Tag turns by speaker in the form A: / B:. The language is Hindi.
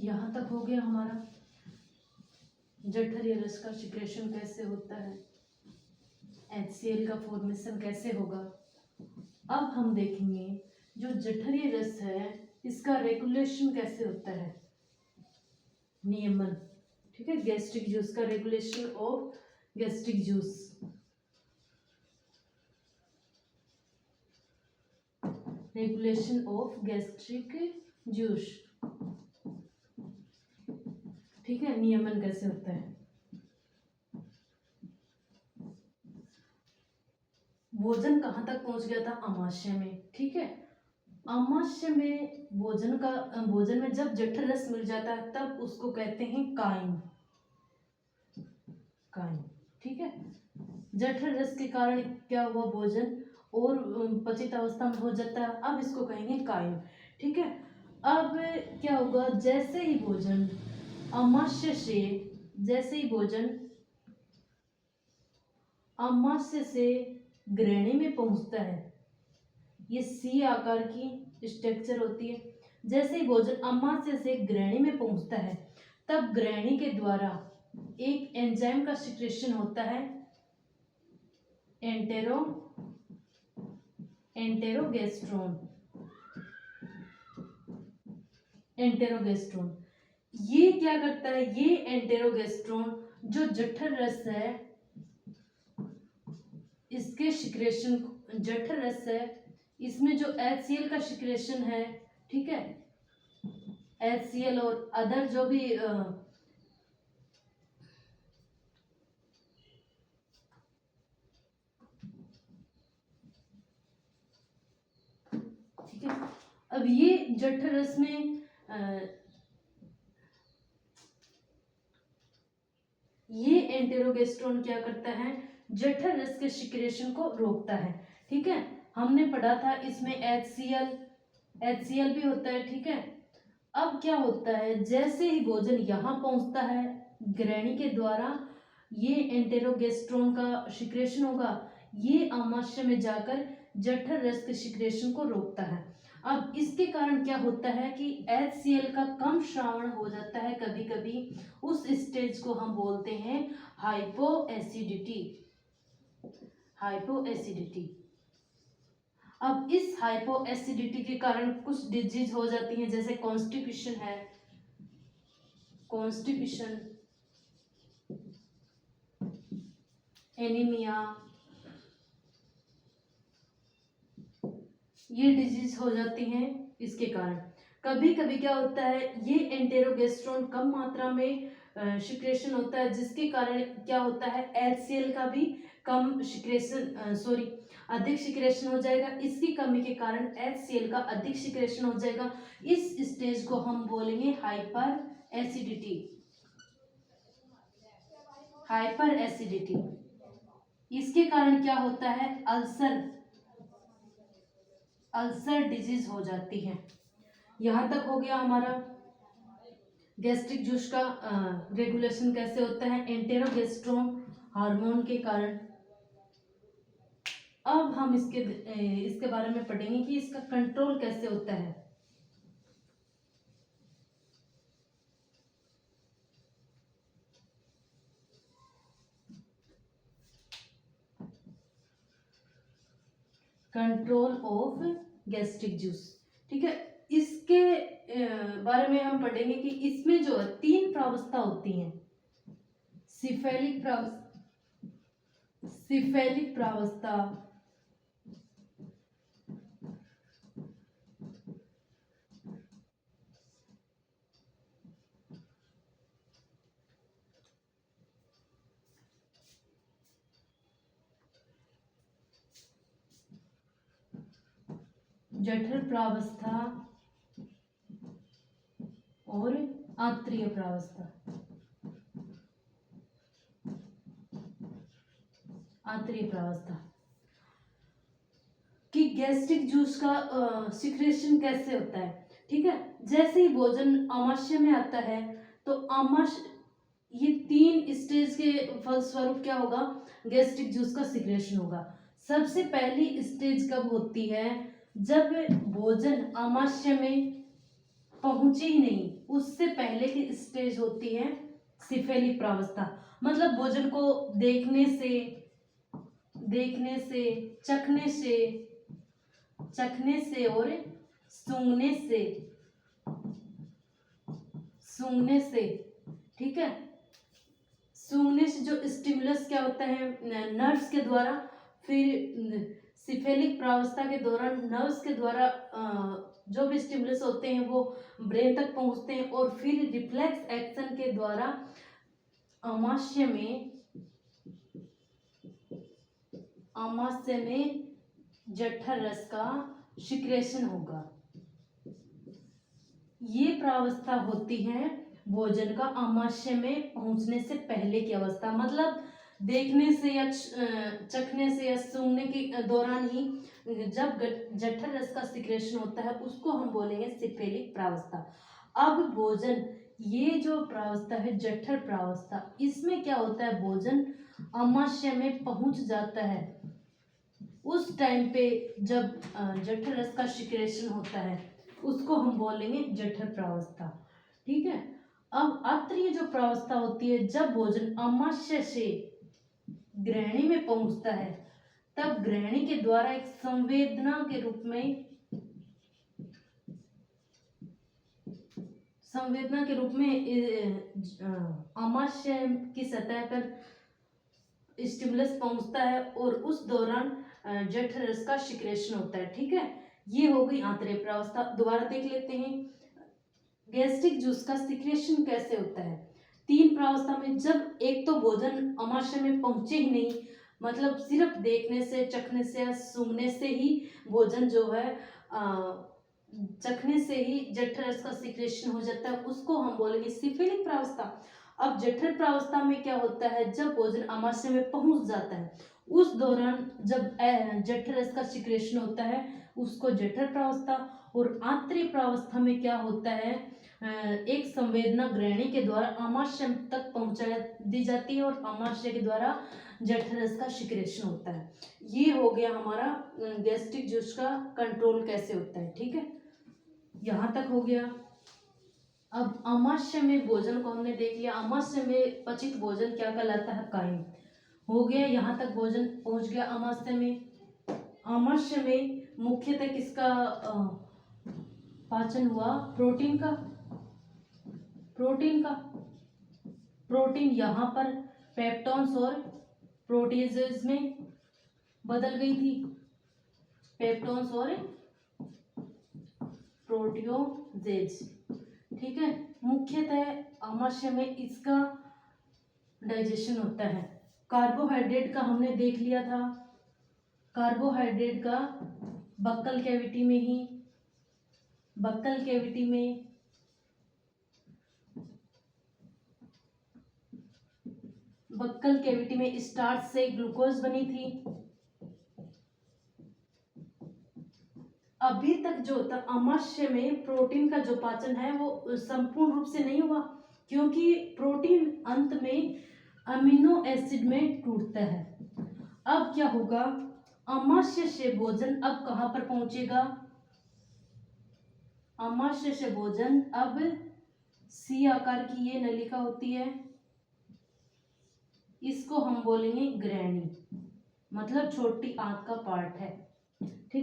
A: यहाँ तक हो गया हमारा जठरीय रस का सिक्रेशन कैसे होता है, HCl का फॉर्मेशन कैसे होगा। अब हम देखेंगे जो जठरीय रस है इसका रेगुलेशन कैसे होता है, नियमन। ठीक है, गैस्ट्रिक जूस का regulation of gastric juice. Regulation of gastric juice, ठीक है, नियमन कैसे होता है। भोजन कहाँ तक पहुंच गया था, अमाशय में। ठीक है, अमाशय में भोजन में जब जठर रस मिल जाता है तब उसको कहते हैं कायम। ठीक है, जठर रस के कारण क्या हुआ, भोजन और पचित अवस्था में हो जाता है, अब इसको कहेंगे कायम। ठीक है, अब क्या होगा, जैसे ही भोजन अमाशय से ग्रहणी में पहुंचता है, ये सी आकार की स्ट्रक्चर होती है। जैसे ही भोजन अमाशय से ग्रहणी में पहुंचता है तब ग्रहणी के द्वारा एक एंजाइम का सिक्रेशन होता है, एंटेरोगेस्ट्रोन। ये क्या करता है, ये एंटेरोगेस्ट्रोन जो जठर रस है इसके सिक्रेशन, जठर रस है इसमें जो HCl का सिक्रेशन है, ठीक है, HCl और अदर जो भी ठीक है। अब ये जठर रस में ये एंटेरोगेस्ट्रोन क्या करता है, जठर रस के सिक्रेशन को रोकता है। ठीक है, हमने पढ़ा था इसमें HCl भी होता है। ठीक है, अब क्या होता है, जैसे ही भोजन यहाँ पहुंचता है ग्रहणी के द्वारा ये एंटेरोगेस्ट्रोन का सिक्रेशन होगा, ये आमाशय में जाकर जठर रस के सिक्रेशन को रोकता है। अब इसके कारण क्या होता है कि HCl का कम श्रावण हो जाता है कभी कभी, उस स्टेज को हम बोलते हैं हाइपोएसिडिटी। अब इस हाइपोएसिडिटी के कारण कुछ डिजीज हो जाती हैं, जैसे कॉन्स्टिपेशन है, एनीमिया, ये डिजीज हो जाती हैं इसके कारण। कभी कभी क्या होता है, ये एंटेरोगेस्ट्रोन कम मात्रा में सिक्रेशन होता है, जिसके कारण क्या होता है, HCl का भी कम सिक्रेशन अधिक सिक्रेशन हो जाएगा। इसकी कमी के कारण HCl का अधिक सिक्रेशन हो जाएगा। इस स्टेज को हम बोलेंगे हाइपर एसिडिटी। इसके कारण क्या होता है, अल्सर डिजीज हो जाती है। यहाँ तक हो गया हमारा गैस्ट्रिक जूस का रेगुलेशन कैसे होता है, एंटेरोगेस्ट्रोन हार्मोन के कारण। अब हम इसके बारे में पढ़ेंगे कि इसका कंट्रोल कैसे होता है। Control of gastric juice. ठीक है, इसके बारे में हम पढ़ेंगे कि इसमें जो 3 प्रावस्था होती हैं, सिफेलिक प्रावस्था, जठर प्रावस्था और आंत्रिय प्रावस्था। कि गैस्ट्रिक जूस का सिक्रेशन कैसे होता है। ठीक है, जैसे ही भोजन आमाशय में आता है तो ये 3 स्टेज के फलस्वरूप क्या होगा, गैस्ट्रिक जूस का सिक्रेशन होगा। सबसे पहली स्टेज कब होती है, जब भोजन आमाशय में पहुंचे ही नहीं, उससे पहले की स्टेज होती है सिफेलिक प्रावस्था। मतलब भोजन को देखने से, चखने से और सूंघने से, ठीक है। सूंघने से जो स्टिमुलस क्या होता है नर्व्स के द्वारा, फिर सिफेलिक प्रावस्था के दौरान नर्व्स के द्वारा जो भी स्टिमुलस होते हैं वो ब्रेन तक पहुंचते हैं, और फिर रिफ्लेक्स एक्शन के द्वारा आमाशय में जठर रस का सिक्रेशन होगा। ये प्रावस्था होती है भोजन का आमाशय में पहुंचने से पहले की अवस्था। मतलब देखने से या चखने से या सूंघने के दौरान ही जब जठर रस का सिक्रेशन होता है उसको हम बोलेंगे सिफेलिक प्रावस्था। अब भोजन, ये जो प्रावस्था है जठर प्रावस्था, इसमें क्या होता है भोजन आमाशय में पहुंच जाता है उस टाइम पे जब जठर रस का सिक्रेशन होता है, उसको हम बोलेंगे जठर प्रावस्था, ठीक है। अब आंतरीय जो प्रावस्था होती है, जब भोजन आमाशय से ग्रहणी में पहुंचता है, तब ग्रहणी के द्वारा एक संवेदना के रूप में आमाशय की सतह पर स्टिमुलस पहुंचता है और उस दौरान जठर रस का सिक्रेशन होता है, ठीक है। ये हो गई आंतरिक प्रावस्था। दोबारा देख लेते हैं गैस्ट्रिक जूस का सिक्रेशन कैसे होता है। 3 प्रावस्था में जब एक तो भोजन आमाशय में पहुंचे ही नहीं, मतलब सिर्फ देखने से, चखने से या सूंघने से ही भोजन जो है चखने से ही जठर रस का सिक्रेशन हो जाता है, उसको हम बोलेंगे सिफिलिक प्रावस्था। अब जठर प्रावस्था में क्या होता है, जब भोजन आमाशय में पहुंच जाता है उस दौरान जब जठर रस का सिक्रेशन होता है उसको जठर प्रावस्था। और आंतरिक प्रावस्था में क्या होता है, एक संवेदना ग्रहणी के द्वारा आमाशय तक पहुंचा दी जाती है और आमाशय के द्वारा जठर रस का सिक्रेशन होता है। ये हो गया हमारा गैस्ट्रिक जूस का कंट्रोल कैसे होता है, ठीक है। यहाँ तक हो गया। अब आमाशय में भोजन को हमने देख लिया। आमाशय में पचित भोजन क्या कहलाता है, कायम हो गया। यहाँ तक भोजन पहुंच गया आमाशय में। आमाशय में मुख्यतः किसका पाचन हुआ, प्रोटीन का। प्रोटीन यहाँ पर पेप्टोन्स और प्रोटीजेज में बदल गई थी, पेप्टोन्स और प्रोटियोजेज, ठीक है। मुख्यतः आमाशय में इसका डाइजेशन होता है। कार्बोहाइड्रेट का हमने देख लिया था, कार्बोहाइड्रेट का बक्कल कैविटी में स्टार्च से ग्लूकोज बनी थी। अभी तक जो होता आमाशय में प्रोटीन का जो पाचन है वो संपूर्ण रूप से नहीं हुआ, क्योंकि प्रोटीन अंत में अमीनो एसिड में टूटता है। अब क्या होगा, आमाशय से भोजन अब कहां पर पहुंचेगा, आमाशय से भोजन अब सी आकार की ये नलिका होती है, इसको हम बोलेंगे ग्रैनी, मतलब छोटी आंत का पार्ट है।